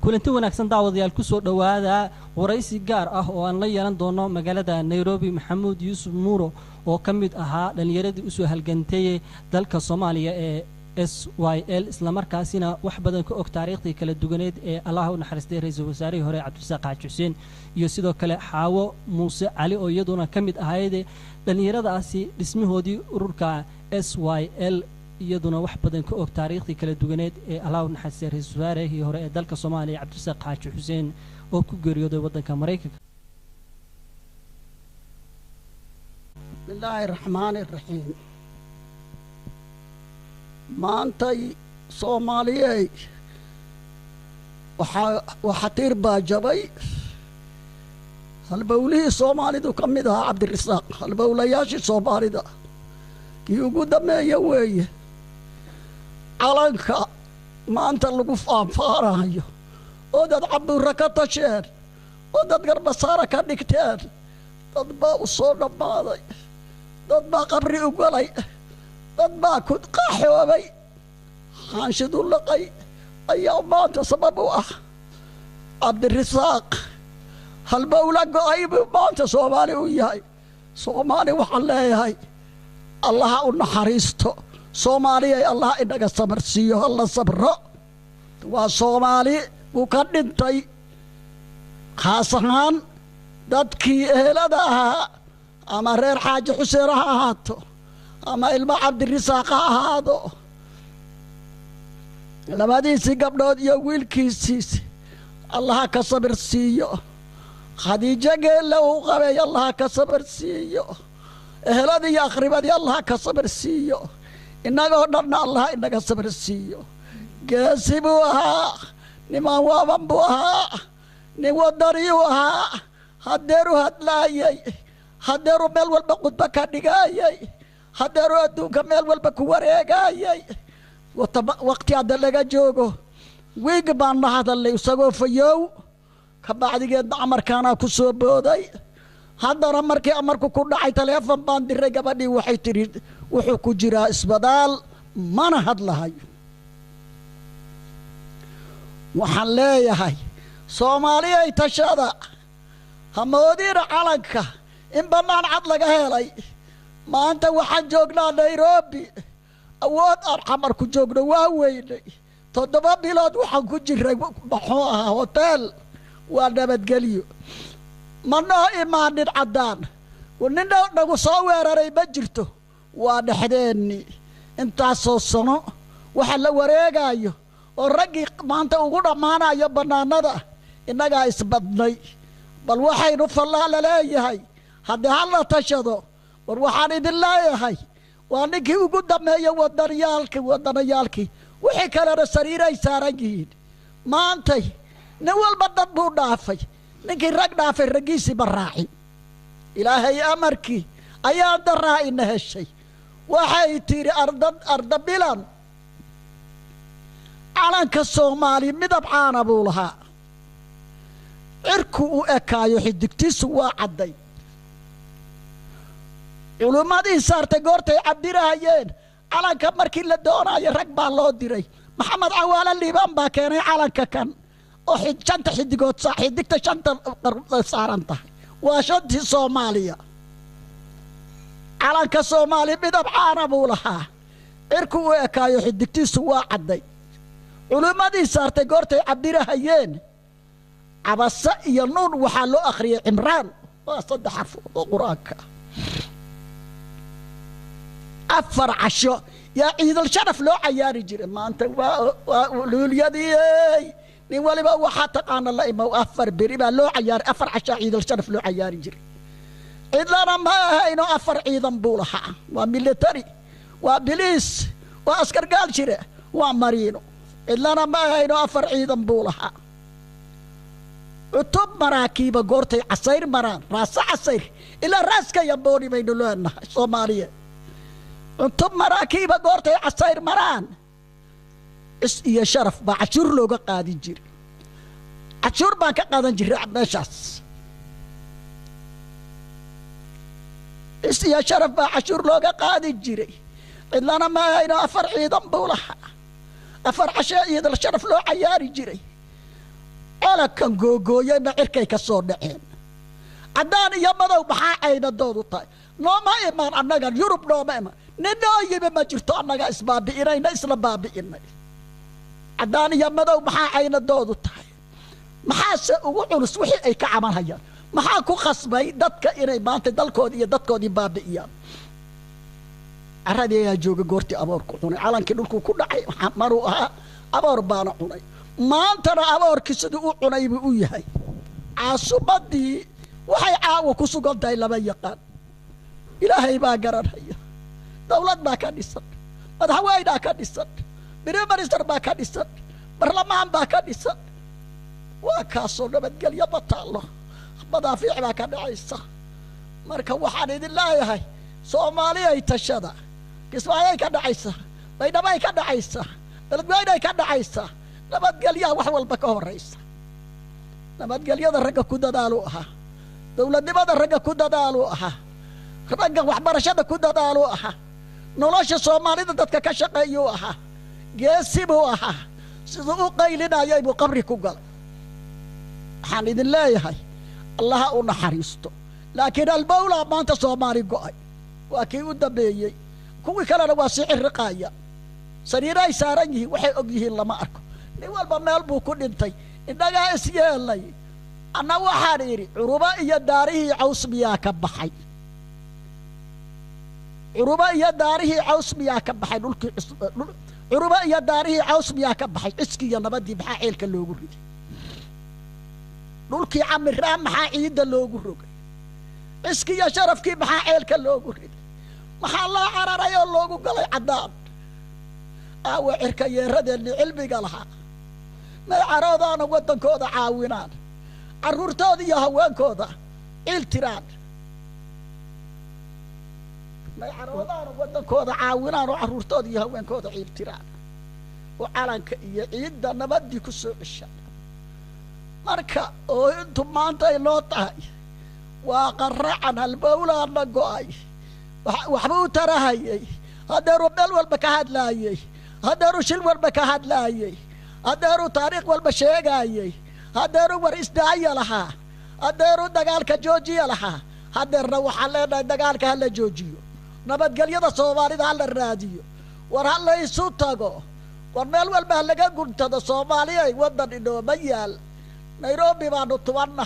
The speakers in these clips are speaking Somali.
kulanti wanaagsan daawadayaal ku soo dhawaada waraysi gaar ah oo aan la yeelan doono magaalada Nairobi Maxamuud Yuusuf Nuuro oo ka mid ahaa dhalinyaradii u soo halgantay dalka Soomaaliya ee SYL isla markaasina wax badan ka og taariikhdii kala duwaneed ee Allah u naxariistay ra'iisul wasaarihii hore Cabdirasaaq Xaaji Xuseen iyo sidoo kale Xaawo Muuse Cali oo iyaduna ka mid ahayd dhalinyaradaasi dhismahoodii ururka SYL iyaduna wax badan ka og taariikhdii kala duwaneed ee Allah u naxariistay ra'iisul wasaarihii hore ee dalka Soomaaliya Cabdirasaaq Xaaji Xuseen oo ku geeriyooday waddanka Mareykanka. Bismillahir Rahmanir Rahim. maantay Soomaaliyay waxa tir baa jabay halbowlihii Soomaalidu ka mid ahaa Cabdirasaaq halbowlayaashii Soomaalida kii ugu dambeeyay weeye calanka maanta lagu faanfaarayo oo dad cabura ka tasheen oo dad garbasaara ka dhigteen dad baa u soo dhamaaday dad baa qabri u galay dad baa ku qaxoobay xanshidu laqay ayaa maanta sabab u ah Cabdirasaaq halbowla go'ay buu maanta Soomaali u yahay Soomaali waxaan leeyahay Allah u naxariisto Soomaaliya Allah inaga sabarsiiyo alla sabro waa Soomaali uu ka dhintay khaas ahaan dadkii ehelada ahaa ama reer Xaaji Xuseen ha ahaato ama ilma Cabdirasaaq ha ahaado labadiisii gabdhood iyo wiilkiisiis Allah ka sabarsiiyo Khadiija geela uu qabay Allah ka sabarsiiyo eheladii iyo aqribadii Allah ka sabarsiiyo inagoo dhan Allah inaga sabarsiiyo geesi buu ahaa niman waaban buu ahaa nin wadani uu ahaa hadeeru hadlaayay hadeeru meel walba qudba ka dhigayay hadeeru adduunka meel walba ku wareegayay waqti hadda laga joogo wiig baan la hadalay isagoo fayow ka bacdigeedna amarkaana ku soo booday haddana markii amarku ku dhacay teleefon baan diray gabadhii waxay tiri wuxuu ku jiraa isbitaal mana hadlahayo waxaan leeyahay Soomaaliyay tashada hamoodina calanka in banaan cad laga helay maanta waxaan joognaa Nairobi awood aan xamar ku joogno waa weynay 7 bilood waxaan ku jiray maxuu ahaa hotel waa nabadgelyo manoo imaanin cadaan وننا نقصور رأي بجرته وادحدني أنت صوصنا وحلا ورجايو والرجي ما أنت وقول ما أنا يبنا نذا إنك إثبتني بل وحي نفلا لا يهاي هذا الله تشهده وروحاني الله يهاي وأنك وجود ما يودر يالك وحي كلا السرير يسارجين ما أنت نوال بدل بودافي نكي رجنا في الرجيس براحي إلهي أمركي أيام درا إنها الشيء وحي تيري أرض بلان على كالصومالي مدبعان أبولها إركو أكايو حدك تسوى عدي علومات إنسار تقورتي عبدي رايين على كمركي لدونا يرقب الله ديري محمد عوال اللي بامبا كاني على كان وحد شانت حدقوت صاحي دكتا شانت صارنته وشد الصومالية على كالصومالي مدبعان أبولها إركو أكايو حدك تسوى عدي علومات إنسار تقورتي عبدي رايين عبس ينون وحلو أخري عمران وصد حرف قراك أفر عشو يا عيد الشرف لو عياري جري ما أنت ولوليدي نولي بقى وحتى أنا الله ما أفر بريبا لو عيار أفر عشو عيد الشرف لو عياري جري عيد لنا ما هينو أفر عيدا بولها وميليتري وبليس وأسكر قال جري ومارينو عيد لنا ما هينو أفر عيدا بولها عطب مراكيب قورتي عصير مران راس عصير إلا راسك يبوني بين لنا صومالية عطب مراكيب قورتي عصير مران يا شرف بعشور لوغا قادي جيري عشور باكا قادن جيري عباشاس يا شرف بعشور لوغا قادي جيري إلا أنا ما هنا أفر عيدا بولها أفر عشاء يد الشرف لو عياري جيري calankan googooyayna cirkay ka soo dhaceen caddaan iyo madow maxaa caynadoodu tahay nooma imaan annagan yurub nooma imaan ninoo yimi ma jirto annaga isbaabi'inayna isla baabi'inay caddaan iyo madow maxaa caynadoodu tahay maxaase ugu culus wixii ay ka camalhayaan maxaa ku khasbay dadka inay maanta dalkoodii iyo dadkoodii baabi'iyaan carradii ayaa jooga goortii aboorku cunay calankii dhulkuu ku dhacay maruu ahaa aboor baana cunay maantana aboorkii siduu u cunay buu u yahay caasimaddii waxay caawa ku sugan tahay lama yaqaan ilaahay baa garanhaya dawlad baa ka dhisan madaxweynaa ka dhisan minister baa ka dhisan barlamaan baa ka dhisan waa kaasoo nabadgelyo ma taallo madaafiic baa ka dhacaysa marka waxaan idin leeyahay soomaaliyay tashada kismaayay ka dhacaysa baydhabay ka dhacaysa beledweynay ka dhacaysa nabadgelyaa wax walba ka horraysa nabadgelyada ragga ku dadaaluu ahaa dawladnimada ragga ku dadaaluu ahaa ragga waxbarashada ku dadaaluu ahaa nolosha soomaalida dadka ka shaqeeyuu ahaa geesi buu ahaa siduu u qaylinayay buu qabri ku galay waxaan idin leeyahay allaha u naxariisto laakiin albawlaa maanta soomaali go'ay waa kii u dambeeyey kuwii kalena waa sii cirriqaaya sariiray saaran yihiin waxay og yihiin lama arko nin walba meel buu ku dhintay innagaa is yeelnay anna waxaan idhi curuba iyo daarihii caws miyaa ka baxay curuba iyo daarihii caws miyaa ka baxay dhulkii curuba iyo daarihii caws miyaa ka baxay ciskii iyo nabaddii maxaa ceelka loogu riday dhulkii camiraan maxaa ciidda loogu rogay ciskii iyo sharafkii maxaa ceelka loogu riday maxaa loo cararay oo loogu galay caddaan aawa cirka yeeradeenni cilmiga lahaa may caroodaana waddankooda caawinaan carruurtooda iyo haweenkooda ciil tiraan may caroodaana waddankooda caawinaan oo carruurtooda iyo haweenkooda ciil tiraan oo calanka iyo ciidda nabaddii ku soo ceshaan marka oo intu maanta ay noo tahay waa qaracan halbawlaana go'ay waxba u tarahayay haddeeruu meel walba ka hadlaayey haddeeruu shil walba ka hadlaayey haddeeruu taariikh walba sheegaayey haddeeruu war isdaaya lahaa haddeeruu dagaalka joojiya lahaa haddeerna waxaan leenahay dagaalka hala joojiyo nabadgelyada soomaalida hala raadiyo war hala isu tago war meel walba halaga guntado soomaaliyay waddan inooma yaal nairobi baanu tubanna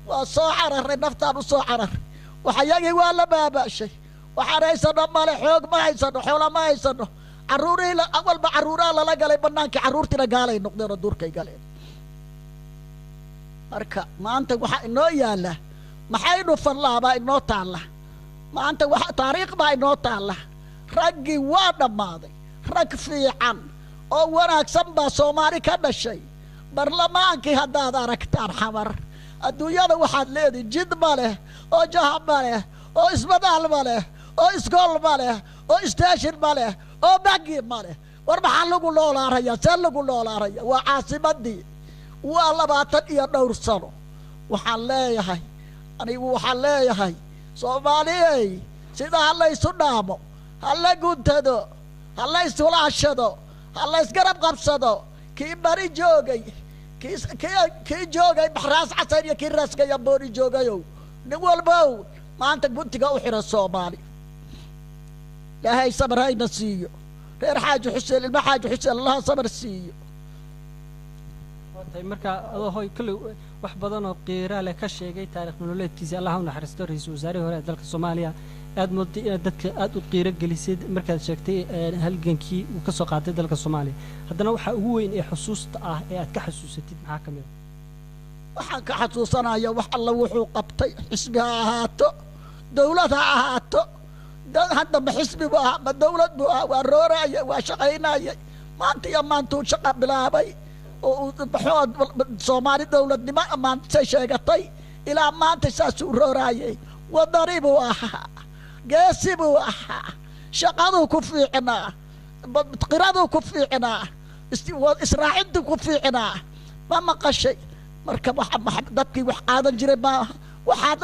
waa soo cararray naftaan u soo cararray waxayagii waa la baaba'shay waxaan haysano male xoog ma haysano xoola ma haysano carruurihii walba carruuraha lala galay bannaankii carruurtiina gaalay noqdeen oo duurkay galeen marka maanta waxaa inoo yaalla maxaynu fallaabaa inoo taalla maanta taariikh baa inoo taalla raggii waa dhammaaday rag fiican oo wanaagsan baa soomaali ka dhashay barlamaankii haddaad aragtaan xamar adduunyada waxaad leedihi jid ma leh oo jahab ma leh oo isbadaal ma leh oo iskool ma leh oo istaashin ma leh oo bangi ma leh war maxaa lagu noolaaraya see lagu noolaaraya waa caasimaddii waa 20 iyo dhowr sano waxaan leeyahay anigu waxaan leeyahay soomaaliyey sida ha laysu dhaamo ha la guntado ha la iswalaashado ha la isgarab qabsado kii bari joogay kii joogay baxraas xasan iyo kii raaska yambooni joogayow nin walbow maanta guntiga u xiran soomaali ilaahay sabar hayna siiyo reer xaaji xuseen ilma xaaji xuseen allaha sabar siiyo marka adoo hoy kulli wax badan oo qiira leh ka sheegay taariikh nololeedkiisa allah u naxariisto ra'iisul wasaare hore dalka Soomaaliya aad mooday inaad dadka aad u qiira gelisid markaad sheegtay halgankii uu ka soo qaatay dalka Soomaaliya haddana waxa ugu weyn ee xusuusta ah ee aad ka xasuusatid maxaa kamid waxaan ka xasuusanayaa wax alla wuxuu qabtay xisbi ha ahaato dawlad ha ahaato hadda ma xisbi baa ma dawlad baa waa rooraya waa shaqaynaya maanta iyo maantuu shaqa bilaabay oo Soomaali dawladnimo maanta sheegatay ilaa maanta saasuu roorayay wadani buu ahaa geesi buu ahaa shaqaduu ku fiicnaa qiraduu ku fiicnaa israacintuu ku fiicnaa ma maqashay marka dadkii wax qaadan jiray ma waxaad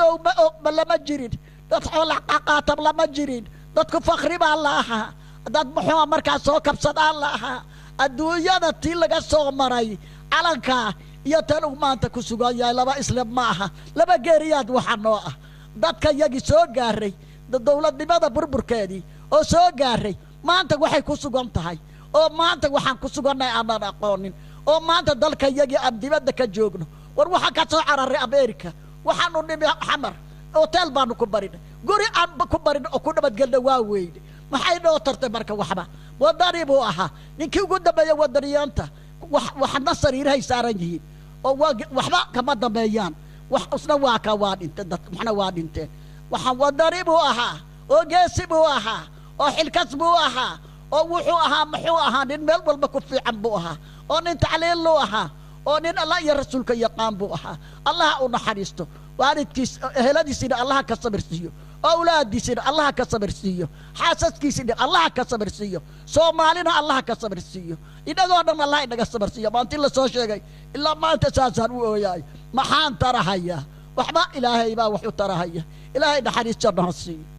ma lama jirin dad xoolo qaatab lama jirin dadku fakri baa la ahaa dad muxuu markaa soo kabsadaan la ahaa adduunyada tii laga soo maray calanka iyo tan uu maanta ku sugan yahay laba isla ma aha laba geeriyaad waxa noo ah dadka yagi soo gaaray dowladnimada burburkeedii oo soo gaaray maanta waxay ku sugan tahay oo maanta waxaan ku sugannahay aanan aqoonin oo maanta dalka yagi aan dibadda ka joogno war waxa ka soo cararay America waxaanu nimi xamar hotel baanu ku barinay guri aan ku barin oo ku nabadgelna waa weyn maxay noo tartay marka waxba wadani buu ahaa ninkii ugu dambeeyay wadaniyaanta waxna sariirahay saaran yihiin oo waxba kama dambeeyaan wax usna waa ka waa dhintay dad waxna waa dhinteen waxaan wadani buu ahaa oo geesi buu ahaa oo xilkas buu ahaa oo wuxuu ahaa muxuu ahaa nin meel walba ku fiican buu ahaa oo nin tacliin loo ahaa oo nin Allah iyo rasuulka yaqaan buu ahaa Allah u naxariisto waalidkiis eheladiisina Allah ka sabarsiiyo awlaadiisina Allah ka sabarsiiyo xaasaskiisina Allah ka sabarsiiyo Soomaalina Allah ka sabarsiiyo idagoo dhan Allah inaga sabarsiiyo maanta la soo sheegay ilaa maanta saasaan u ooyay maxaan tarahaya waxba ilaahay baa wax u tarahaya ilaahay naxariisto nasiib